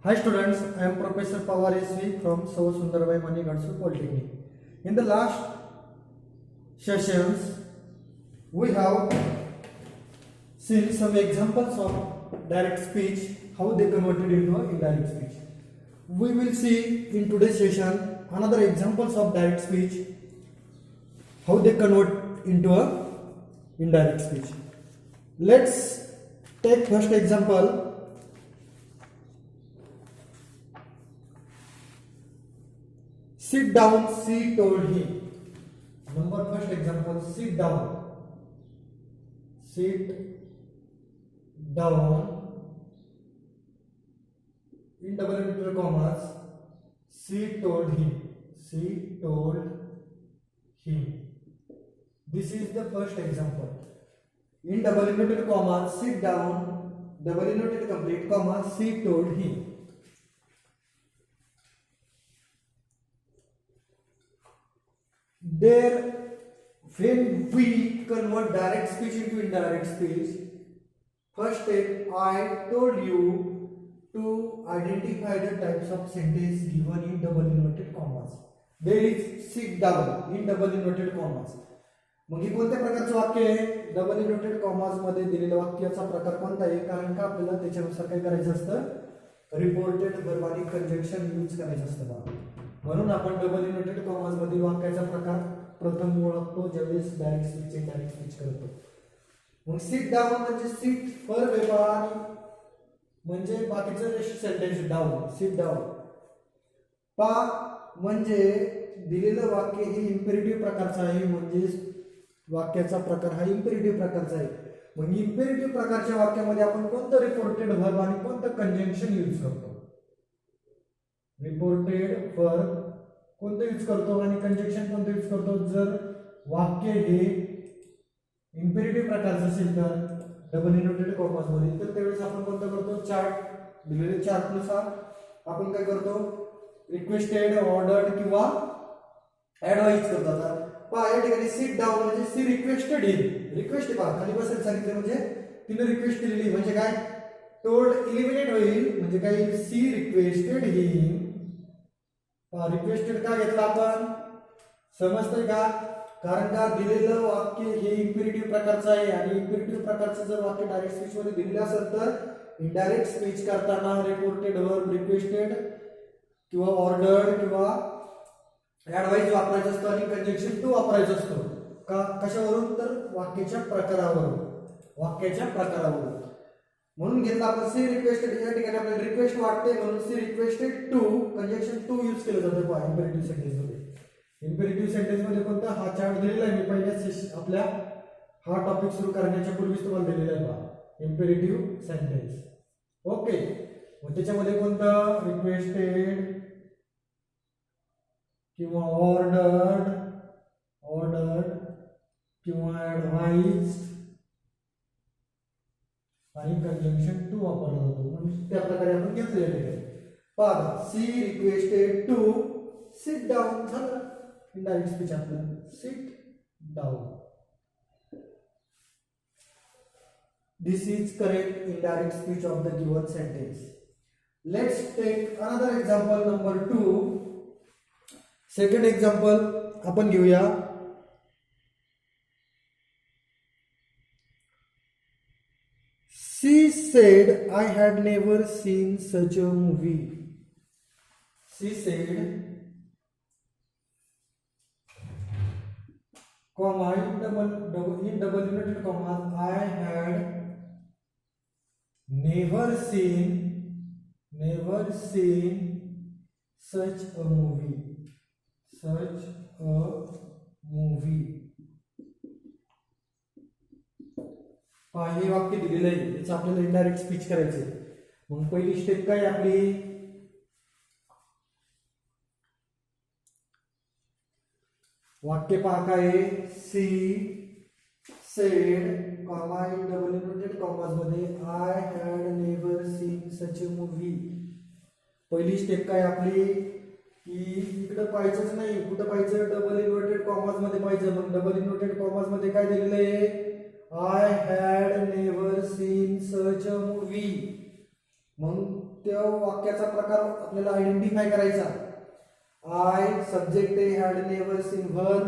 Hi students, I am Professor Pawar SV from Sava Sundarbai Mani Gadsu Polytechnic. In the last sessions, we have seen some examples of direct speech, how they converted into indirect speech. We will see in today's session another examples of direct speech, how they convert into a indirect speech. Let's take first example. Sit down, she told him. Number first example, sit down. Sit down. In double inverted commas, she told him. She told him. This is the first example. In double inverted commas, sit down, double inverted complete comma, she told him. There, when we convert direct speech into indirect speech, first step, I told you to identify the types of sentence given in double inverted commas. There is sit down in double inverted commas. मग हे कोणत्या प्रकारचं वाक्य आहे? Double inverted commas मध्ये दिलेल्या वाक्याचा प्रकार कोणता आहे? कारण का आपल्याला त्याच्यानुसार काय करायचं असतं? रिपोर्टेड वर्ब आणि कंजंक्शन यूज करायचं असतं बघा. म्हणून आपण डबल इन्व्हर्टेड कॉमास मधील वाक्याचा प्रकार प्रथम ओळखतो ज्यावेळेस डायरेक्ट स्पीच इनडायरेक्ट स्पीच करतो. मग सिट डाऊन म्हणजे सिट फॉर वेपार म्हणजे बाकीचं सेंटेन्स डाऊन, सिट डाऊन. पा म्हणजे दिलेलं वाक्य हे इम्पेरेटिव्ह प्रकारचं आहे, म्हणजे वाक्याचा प्रकार हा इम्पेरेटिव्ह प्रकारचा आहे. मग इम्पेरेटिव्ह प्रकारच्या वाक्यामध्ये आपण कोणतं रिपोर्टेड वर्ब आणि कोणतं कंजंक्शन यूज करतो? रिपोर्टेड वर्ब कोणतं यूज करतो आणि कंजंक्शन कोणतं यूज करतो? जर वाक्य हे इम्पेरेटिव्ह प्रकारचं असेल तर डबल इन्व्हर्टेड कॉमास मध्ये, तर त्यावेळेस आपण कोणतं करतो? चार्ट दिलेले चार्ट नुसार आपण काय करतो? रिक्वेस्टेड, ऑर्डर्ड किंवा ऍडवाइज करतो. आता पहा या ठिकाणी सिट डाऊन म्हणजे सी रिक्वेस्टेड हिम. रिक्वेस्ट पहा खाली बसायला सांगितलं म्हणजे तिने रिक्वेस्ट केलेली, म्हणजे काय? टोल्ड इलिमिनेट होईल म्हणजे काय? सी रिक्वेस्टेड हिम. रिक्वेस्टेड का घेतला आपण? समजतंय का? कारण का दिलेलं वाक्य हे इम्पेरेटिव्ह प्रकारचं आहे आणि इम्पेरेटिव्ह प्रकारचं जर वाक्य डायरेक्ट स्पीच मध्ये दिलेलं असेल तर इनडायरेक्ट स्पीच करताना रिपोर्टेड वर्ब, रिक्वेस्टेड किंवा ऑर्डर्ड किंवा ऍडवाइज वापरायचं असतं आणि कंजंक्शन टू वापरायचं असतो. का कशावरून? तर वाक्याच्या प्रकारावरून, वाक्याच्या प्रकारावरून. म्हणून घेतला आपण सी रिक्वेस्टेड. या ठिकाणी आपल्याला रिक्वेस्ट वाटते म्हणून she requested to conjunction to use केलं जातं पहा इम्पेरेटिव्ह सेंटेन्स मध्ये. इम्पेरेटिव्ह सेंटेन्स मध्ये कोणता? हा चार्ट दिलेला आहे मी पहिल्याच आपल्या हा टॉपिक सुरू करण्याच्या पूर्वीच तुम्हाला दिलेला आहे पहा, इम्पेरेटिव्ह सेंटेन्स. ओके, मग त्याच्यामध्ये कोणतं? रिक्वेस्टेड किंवा ऑर्डर्ड, ऑर्डर्ड किंवा ऍडवाइज आणि कंजंक्शन टू वापरला जातो. म्हणजे त्या प्रकारे आपण घेतलं या ठिकाणी. पहा she requested to sit down झालं इनडायरेक्ट स्पीच आपलं, sit down. This is correct indirect speech of the given sentence. Let's take another example number 2. Second example आपण घेऊया. She said, I had never seen such a movie. She said, comma, in double inverted comma, I had never seen such a movie. Such a movie. हे वाक्य दिलेलं आहे, याचं आपल्याला indirect speech करायचं आहे. मग पहिली स्टेप काय आपली? वाक्य पहा काय? She said comma in double inverted commas मध्ये I had never seen such a movie. पहिली स्टेप काय आपली? की इकडे पाहायचंच नाही, कुठं पाहायचं? डबल इन्व्हर्टेड कॉमास मध्ये पाहायचं. मग डबल इन्व्हर्टेड कॉमास मध्ये काय दिलेलं आहे? I had never seen such a movie. मग त्या वाक्याचा प्रकार आपल्याला आयडेंटिफाय करायचा. I subject a had never seen where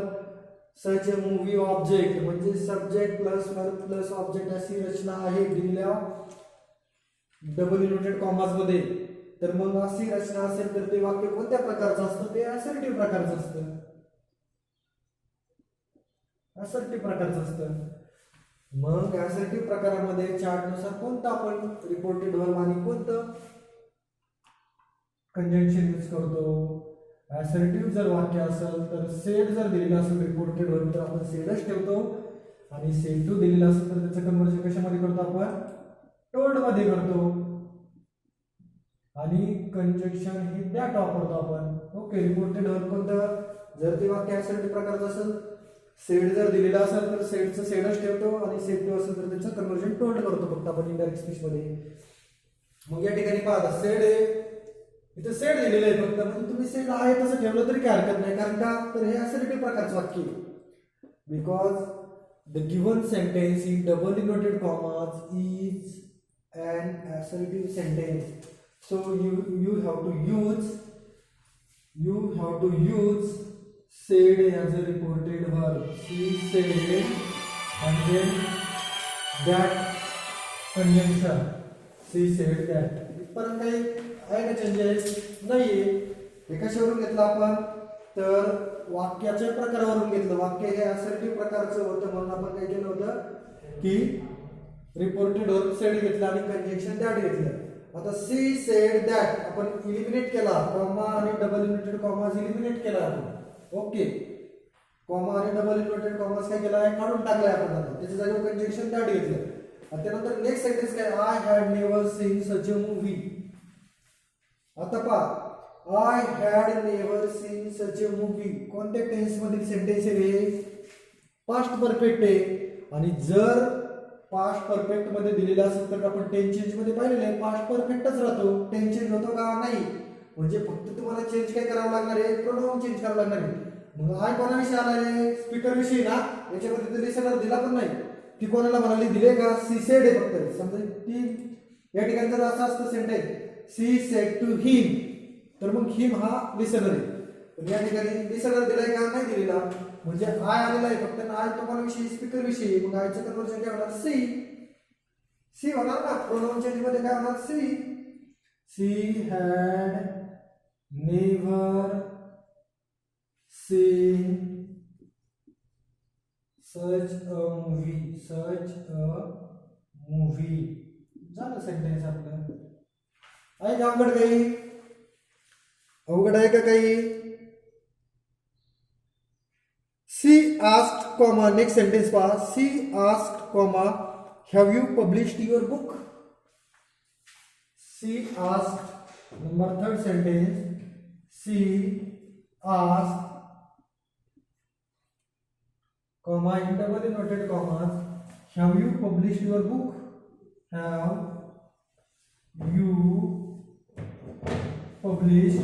such a movie object, म्हणजे subject plus verb plus object अशी रचना आहे दिलेल्या डबल इन्व्हर्टेड कॉमास मध्ये. तर मग अशी रचना असेल तर ते वाक्य कोणत्या प्रकारचं असतं? ते असर्टिव्ह प्रकारचं असतं. असर्टिव्ह प्रकारचं असतं. मग असर्टिव्ह प्रकारामध्ये चार्टनुसार कोणतं आपण रिपोर्टेड वर्ब आणि कोणतं कंजंक्शन यूज करतो? असर्टिव्ह जर वाक्य असेल तर सेड जर दिलेलं असेल रिपोर्टेड वर्ब तर आपण सेडच ठेवतो, आणि सेड टू दिलेलं असेल तर त्याचं कन्व्हर्जन कशामध्ये करतो आपण? टोल्ड मध्ये करतो. आणि कंजंक्शन हे दॅट वापरतो आपण. ओके, रिपोर्टेड वर्ब कोणतं? जर ते वाक्य असर्टिव्ह प्रकारचं असेल, सेड जर दिलेला असेल तर सेडचं सेडच ठेवतो, आणि सेड टू असेल तर त्याचं कन्व्हर्जन टोल्ड करतो फक्त आपण इनडायरेक्ट स्पीच मध्ये. मग या ठिकाणी पहा सेड आहे, इथे सेड दिलेलं आहे फक्त, म्हणजे तुम्ही सेड आहे तसं ठेवलं तरी काय हरकत नाही. कारण का तर हे असर्टिव्ह प्रकारचं वाक्य आहे. Because the given sentence in double inverted commas is an assertive sentence, so you have to use said as a reported verb. She said, and then that conjunction, she said that. पण काही आहे का changes? नाहीये. हे कशावरून घेतलं आपण? तर वाक्याच्या प्रकारावरून घेतलं. वाक्य हे असर्टिव्ह प्रकारचं होतं म्हणून आपण काय केलं होतं की रिपोर्टेड वर्ब सेड घेतला आणि कंजंक्शन दॅट घेतलं. आता सी सेड दॅट आपण इलिमिनेट केला, कॉमा आणि डबल इन्व्हर्टेड कॉमास इलिमिनेट केला आपण. ओके, कॉमा आणि डबल इन्व्हर्टेड कॉमास काय केला आहे? काढून टाकलाय आपण. आता त्याच्या जागी कंजंक्शन दॅट घेतलं. आणि त्यानंतर नेक्स्ट सेंटेन्स काय? I had never seen such a movie. आता पहा, I had never seen such a movie कोणत्या टेन्स मधील सेंटेन्स आहे? पास्ट परफेक्ट आहे. आणि जर पास्ट परफेक्ट मध्ये दिलेला असेल तर आपण टेन्स चेंज मध्ये पाहिलेलं आहे, पास्ट परफेक्टच राहतो. टेन्स चेंज होतो का? नाही. म्हणजे फक्त तुम्हाला चेंज काय करावं लागणार आहे? प्रोनाउन चेंज करावं लागणार आहे. मग आय कोणाविषयी आला आहे? स्पीकर विषयी ना. याच्यामध्ये तर लिसनर दिला पण नाही की कोणाला म्हणाली दिले का? सी सेड आहे फक्त. समजा ती या ठिकाणी जर असं असतं सेंटेन्स सी सेड टू हिम, तर मग हिम हा लिसनर आहे. पण या ठिकाणी लिसनर दिलाय का? नाही दिलेला. म्हणजे आय आलेला आहे फक्त. आय तुम्हाला विषयी स्पीकर विषयी. मग आयचं कन्वर्जन काय होणार? सी. सी होणार ना. प्रोनाउन चेंज मध्ये काय होणार? She. She had never seen such a movie. Such a movie झालं सेंटेन्स आपलं. आहे का अवघड काही? अवघड आहे का काही? She asked, comma, next sentence past. She asked, comma, have you published your book? She asked, number third sentence. She asked, comma, in double inverted commas, have you published your book? Have you published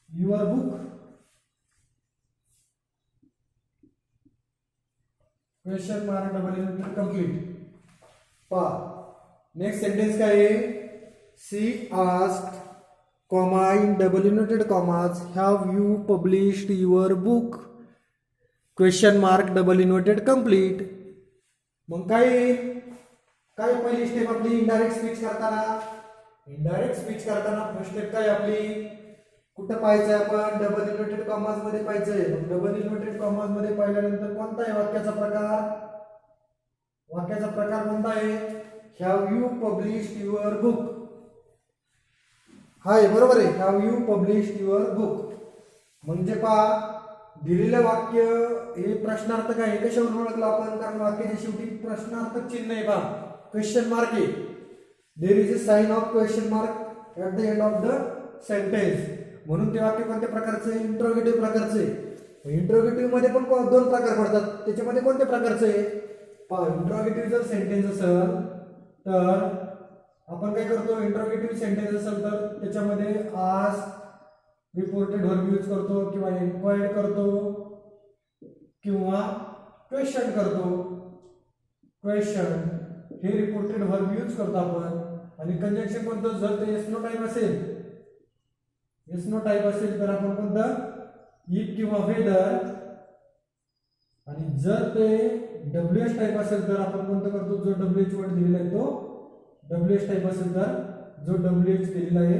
your book? Question mark double inverted complete. पहा next sentence काय आहे? She asked, comma, in double inverted commas, have you published your book? Question mark double inverted complete. मग काय पहिली step आपली indirect speech करताना? Indirect speech करताना first step काय आपली? कुठं पाहायचंय आपण? डबल इन्व्हर्टेड कॉमास मध्ये पाहायचंय. डबल इन्व्हर्टेड कॉमास मध्ये पाहिल्यानंतर कोणता आहे वाक्याचा प्रकार? वाक्याचा प्रकार कोणता आहे? Have you published your book. हाय, बरोबर आहे. Have you published your book म्हणजे पहा दिलेलं वाक्य हे प्रश्नार्थक आहे. कशावरून ओळखलं आपण? कारण वाक्याच्या शेवटी प्रश्नार्थक चिन्ह आहे. पहा क्वेश्चन मार्क आहे. There is a sign of question mark at the end of the sentence. म्हणून ते वाक्य कोणत्या प्रकारचं आहे? इंट्रोगेटिव्ह प्रकारचं आहे. इंट्रोगेटिव्ह मध्ये पण दोन प्रकार पडतात. त्याच्यामध्ये कोणत्या प्रकारचं आहे? पहा, इंट्रोगेटिव्ह जर सेंटेन्स असेल तर आपण काय करतो? इंट्रोगेटिव्ह सेंटेन्स असेल तर त्याच्यामध्ये आस्क रिपोर्टेड वर्ब यूज करतो, किंवा इन्क्वायर्ड करतो, किंवा क्वेश्चन करतो. क्वेश्चन हे रिपोर्टेड व्हर्ब यूज करतो आपण. आणि कंजंक्शन कोणतं, जर ते एस नो टाईप असेल, एस नो टाईप असेल तर आपण कोणतं इफ किंवा वेदर. आणि जर ते डब्ल्यूएच टाईप असेल तर आपण कोणतं करतो, जो डब्ल्यूएच वर्ड दिलेला आहे तो डब्ल्यूएच टाईप असेल तर जो डब्ल्यूएच दिलेला आहे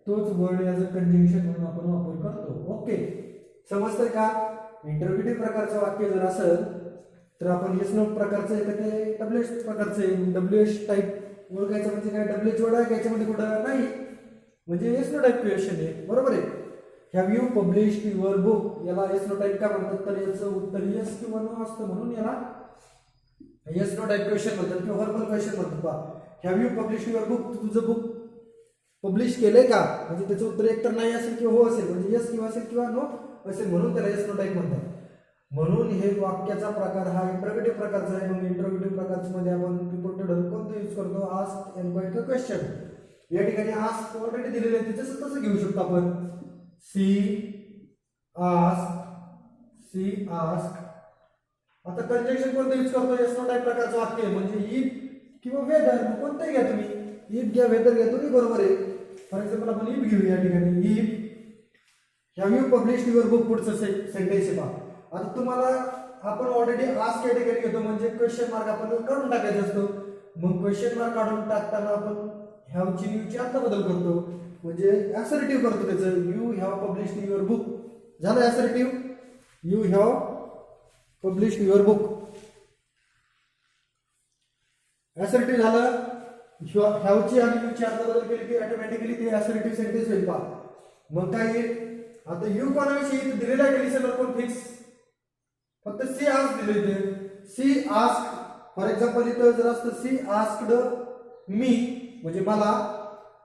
तोच वर्ड ॲज अ कंजंक्शन म्हणून आपण वापर करतो. ओके, समजतंय का? इंटरोगेटिव्ह प्रकारचं वाक्य जर असेल तर आपण एस नो प्रकारचं आहे तर ते डब्ल्यूएच प्रकारचं आहे. डब्ल्यूएच टाईप ओळखायचं म्हणजे काय, डब्ल्यूएच वर्ड आहे याच्यामध्ये कुठं नाही, म्हणजे एस नो टाईप क्वेश्चन आहे. बरोबर आहे. Have you published your book, याला एस नो टाईप का म्हणतात, तर याचं उत्तर येस किंवा नो असतं म्हणून याला येस नो टाईप क्वेश्चन म्हणतात किंवा व्हर्बल क्वेश्चन म्हणतात. पहा, have you published your book, तुझं बुक पब्लिश केलंय का, म्हणजे त्याचं उत्तर एकतर नाही असेल किंवा हो असेल, म्हणजे येस किंवा असेल किंवा नो असेल म्हणून त्याला येस नो टाईप म्हणतात. म्हणून हे वाक्याचा प्रकार हा इंटरोगेटिव्ह प्रकारचा आहे. मग इंटरोगेटिव्ह प्रकारमध्ये आपण रिपोर्टेड कोणतं यूज करतो, आस्क, एन्क्वायर, क्वेश्चन. या ठिकाणी आस्क ऑलरेडी दिलेले आहे, तसं तसं घेऊ शकतो आपण. She ask. आता कंजंक्शन कोणतं यूज करतो, येस नो टाईप प्रकारचं वाक्य म्हणजे इफ किंवा वेदर, कोणतंही घ्या तुम्ही, इफ घ्या वेदर घ्या तुम्ही, बरोबर आहे. फॉर एक्झाम्पल आपण इफ घेऊ या ठिकाणी, if have you published your book, पुढचं सेंटेन्स आहे. पहा, आता तुम्हाला आपण ऑलरेडी आस्क कॅटेगरी घेतो म्हणजे क्वेश्चन मार्क आपण काढून टाकायचा असतो. मग क्वेश्चन मार्क काढून टाकताना आपण हॅवची न्यूची आता बदल करतो, म्हणजे ॲसर्टिव्ह करतो त्याचं. You have published your book झालं assertive, you have published your book assertive झालं. हॅवची आणि यूची आता बदल केली की ऑटोमॅटिकली ते ॲसर्टिव्ह सेंटेन्स होईल. पहा, मग काय येईल, आता यू कोणाविषयी दिलेला आहे लिसनर कोण फिक्स, फक्त सी आस्क दिले इथे, सी आस्क. फॉर एक्झाम्पल इथं जर असतं सी आस्क्ड मी म्हणजे मला,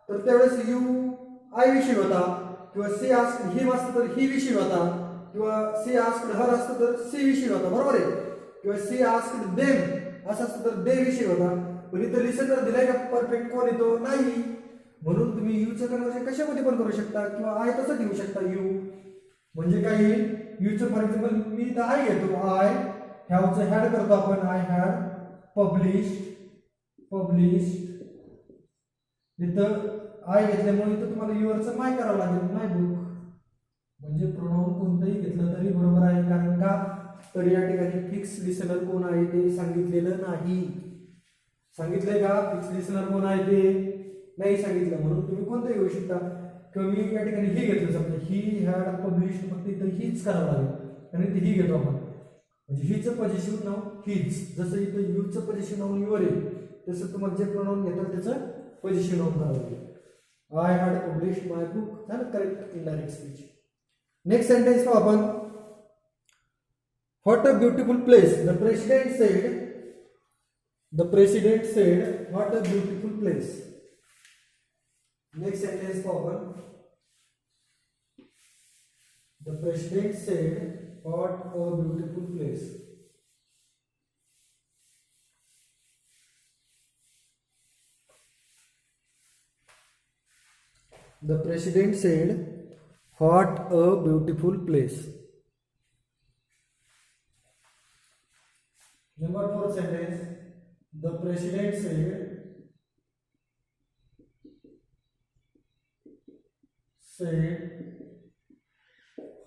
तर त्यावेळेस यू आय विषयी होता, किंवा सी आस्क्ड हिम असतं तर ही विषयी होता, किंवा सी आस्क्ड हर असतं तर सी विषयी होता. बरोबर आहे. किंवा सी आस्क्ड देम असं असतं तर दे विषयी होता. पण इथं लिसनर दिलाय का परफेक्ट कोण येतो, नाही. म्हणून तुम्ही यूचं कन्वर्जन कशामध्ये पण करू शकता, किंवा आय तसं घेऊ शकता. यू म्हणजे काय येईल, यूचं फॉर एक्झाम्पल मी इथं आय घेतो, आय हॅवचं हॅड करतो आपण, आय हॅड पब्लिश्ड. इथं आय घेतल्यामुळे इथं तुम्हाला युअरचं माय करावं लागेल, माय बुक. म्हणजे प्रोनाउन कोणतंही घेतलं तरी बरोबर आहे, कारण का तर या ठिकाणी फिक्स लिसनर कोण आहे ते सांगितलेलं नाही. सांगितलंय का फिक्स लिसनर कोण आहे ते नाही सांगितलं, म्हणून तुम्ही कोणतं घेऊ शकता. किंवा मी या ठिकाणी ही घेतलं, समजा ही हॅड पब्लिश्ड, फक्त इथं हीच करावं लागेल आणि ती ही घेतो आपण, म्हणजे हिचं पॉझिटिव्ह नाव हीच. जसं इथं यूचं पॉझिटिव्ह नाव युअर आहे, तसं तुम्हाला जे प्रोनाउन घेतात त्याचं पॉझिटिव्ह नाव करावं लागेल. I had published my book झालं correct indirect speech. Next sentence पाहू आपण. What a beautiful place, the president said what a beautiful place. Next sentence पाहू आपण. The president said what a beautiful place. The president said, "What a beautiful place." Number 4 sentence. The president said,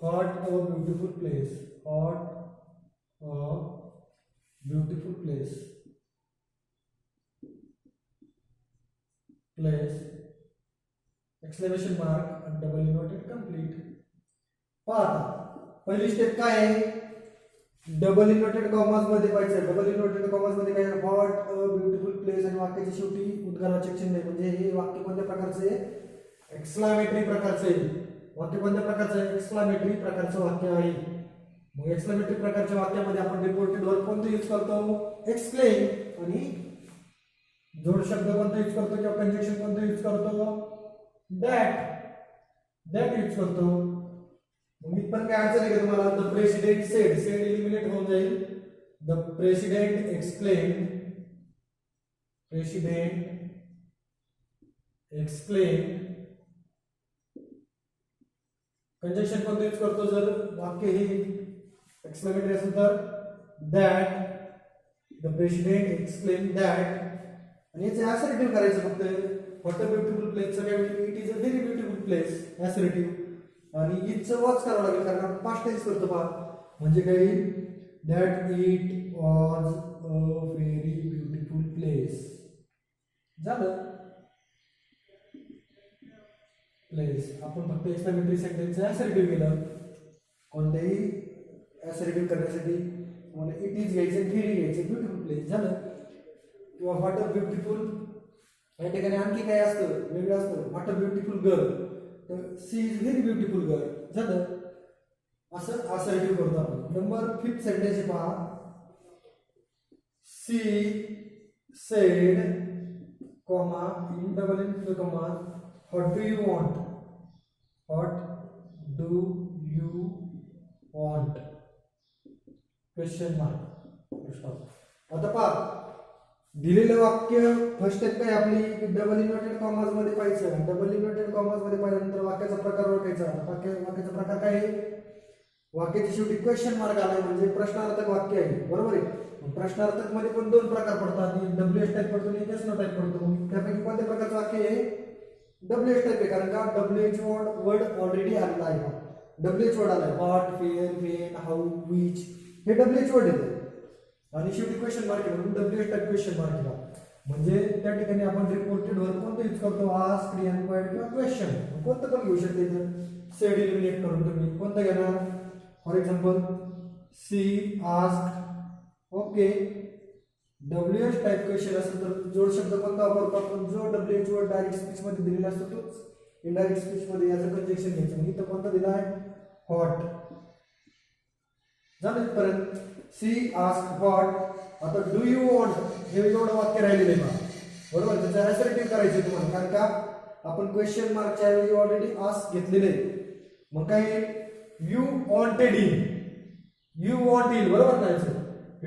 "What a beautiful place." What a beautiful place. Exclamation mark आणि double inverted complete. पहा, पहिली step काय आहे, double inverted commerce मध्ये पाहिजे. Double inverted commerce मध्ये काय, what a beautiful place, आणि वाक्याच्या शेवटी उद्गाराचे चिन्ह आहे. म्हणजे हे वाक्य कोणत्या प्रकारचे आहे, एक्सक्लामेटरी प्रकारचे आहे. वाक्य कोणत्या प्रकारचं आहे, एक्सक्लामेटरी प्रकारचं वाक्य आहे. मग एक्सक्लामेटरी प्रकारच्या वाक्यामध्ये आपण रिपोर्टेड वर्ब कोणतं यूज करतो, एक्सक्लेम. आणि जोड शब्द कोणता यूज करतो किंवा कंजंक्शन कोणतं यूज करतो, दॅट यूज करतो. मग इथं काय अडचण आहे का तुम्हाला, द प्रेसिडेंट सेड एलिमिनेट होऊन जाईल. द प्रेसिडेंट एक्सक्लेम कंजंक्शन कोणतं यूज करतो, जर वाक्य हे एक्सक्लेमेटरी असेल तर द प्रेसिडेंट एक्सप्लेन दॅट, आणि याचे असर्टिव्ह करायचं फक्त. व्हॉट अ ब्युटिफुल प्लेस काय होईल, it is a very beautiful place, assertive. आणि इटचं वॉच करावं लागेल कारण आपण पास्ट टेन्स करतो पहा. म्हणजे काय येईल, that it was a very beautiful place. झालं प्लेस. आपण फक्त एक्सप्लेनेटरी सेंटेन्स असर्टिव्ह केलं. कोणत्याही असर्टिव्ह करण्यासाठी मला इट इज घ्यायचं, व्हेरी घ्यायचं, ब्युटिफुल प्लेस झालं. किंवा व्हॉट अ ब्युटिफुल, या ठिकाणी आणखी काय असतं, वेगळं असतं. व्हॉट अ ब्युटिफुल गर्ल, तर she is very beautiful girl झालं. असं असर्टिव्ह करतो आपण. नंबर 5 सेंटेन्स पहा. She said comma in double in comma what do you want, what do you want, question mark. आता पहा दिलेलं वाक्य फर्स्ट स्टेप काय आपली, डबल इन्व्हर्टेड कॉमास मध्ये पाहायचं. डबल इन्व्हर्टेड कॉमास मध्ये पाहिल्यानंतर वाक्याचा प्रकार ओळखायचा. वाक्याचा प्रकार काय आहे, वाक्याच्या शेवटी क्वेश्चन मार्क आलाय म्हणजे प्रश्नार्थक वाक्य आहे, बरोबर आहे. प्रश्नार्थक मध्ये पण 2 प्रकार पडतात, डब्ल्यूएच टाईप पडतो आणि एस नो टाईप पडतो. त्यापैकी कोणत्या प्रकारचं वाक्य आहे, डब्ल्यूएच टाईप आहे. कारण का डब्ल्यूएच वर्ड ऑलरेडी आलेला आहे. डब्ल्यूएच वर्ड आलाय, what, where, when, how, which, हे डब्ल्यूएच वर्ड येते. आणि शेवटी क्वेश्चन मार्क म्हणून डब्ल्यूएच टाईप क्वेश्चन मार्क केला. म्हणजे त्या ठिकाणी आपण रिपोर्टेड वर कोणतं यूज करतो, आस्क, एन्क्वायर्ड किंवा क्वेश्चन, कोणतं पण घेऊ शकते. सेड इलिमिनेट करून तुम्ही कोणतं घेणार. For example she ask, okay. WH type question असेल तर जोड शब्द कोणता वापरतो आपण, जो डब्ल्यूएच वर्ड डायरेक्ट स्पीच मध्ये दिलेला असतो तोच इनडायरेक्ट स्पीच मध्ये याचं कंजेक्शन घ्यायचं. म्हणजे इथं कोणता दिला आहे, व्हॉट झालं इथपर्यंत. She ask what. आता डू यू वॉन्ट हे एवढं वाक्य राहिलेलं आहे बरोबर. त्याचं असर्टिव्ह करायचं तुम्हाला, कारण का आपण क्वेश्चन मार्कच्या ऐवजी ऑलरेडी आस्क घेतलेले आहे. मग काय, you wanted in, you want in, बरोबर नाही.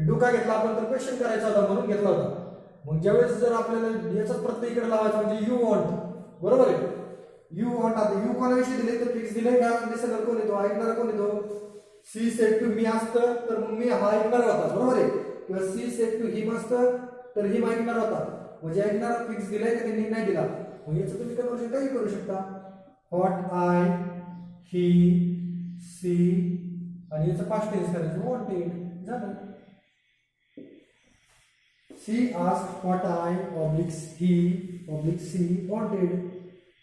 डू का घेतला आपण, तर क्वेश्चन करायचा होता म्हणून घेतला होता. मग ज्यावेळेस जर आपल्याला याचाच प्रत्येक इकडे लावायचा म्हणजे यू वॉन्ट, बरोबर आहे. You want. आता यू कोणाविषयी दिले तर फिक्स दिले का, लिसनर कोण येतो, ऐकणारा कोण येतो. सी सेड टू मी असतं तर मग मी हा ऐकणार होता, बरोबर आहे. किंवा सी सेड टू हिम असतं तर हिम ऐकणार होता. म्हणजे ऐकणारा फिक्स दिलाय का त्यांनी नाही दिला. मग याचं तुम्ही कन्वर्जन काही करू शकता. व्हॉट आय, ही, सी, आणि याचं पास्ट टेन्स करायचं वॉन्टेड झालं. She ask what I oblique he oblique she wanted,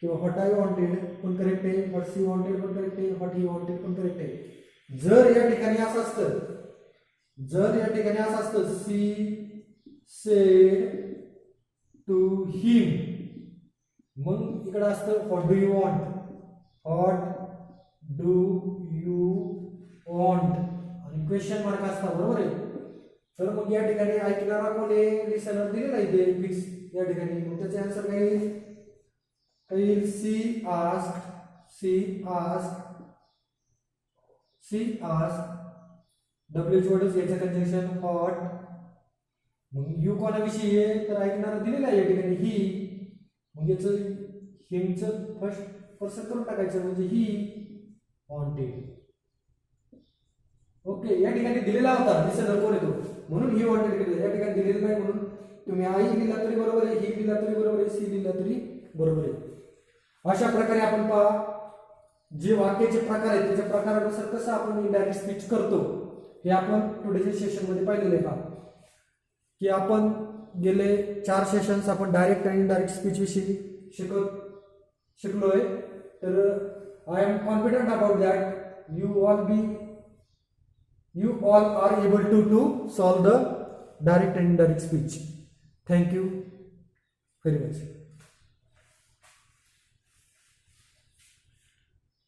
किंवा व्हॉट आय वॉन्टेड पण करेक्ट आहे, व्हॉट सी वॉन्टेड पण करेक्ट आहे, व्हॉट ही वॉन्टेड पण करेक्ट आहे. जर या ठिकाणी असं असतं, जर या ठिकाणी असं असतं सी सेड टू हिम, मग इकडे असतं what do you want, what do you want, आणि क्वेश्चन मार्क असता, बरोबर आहे. तर मग या ठिकाणी ऐकणारा कोण आहे, लिसनर दिलेला आहे फिक्स या ठिकाणी. मग त्याचे आन्सर काय येईल, she ask, she ask, she ask, WH वर्डच याचं कंजंक्शन व्हॉट. मग यू कोणाविषयी आहे तर ऐकणारा दिलेला आहे या ठिकाणी ही. मग याचं हिमचं फर्स्ट पर्सन करून टाकायचं म्हणजे ही वॉन्टेड. ओके, या ठिकाणी दिलेला होता लिसनर कोण येतो म्हणून ही वॉन्टेड केलं. या ठिकाणी दिलेलं नाही म्हणून तुम्ही आई लिहिला तरी बरोबर आहे, ही लिहिला तरी बरोबर आहे, सी लिहिला तरी बरोबर आहे. अशा प्रकारे आपण पहा जे वाक्याचे प्रकार आहेत त्याच्या प्रकारानुसार कसं आपण इनडायरेक्ट स्पीच करतो हे आपण टुडेच्या सेशन मध्ये पाहिलेलं आहे का, की आपण गेले 4 सेशन्स आपण डायरेक्ट आणि इनडायरेक्ट स्पीच विषयी शिकलोय. तर I am confident about that you all are able to solve the direct and indirect speech. Thank you very much.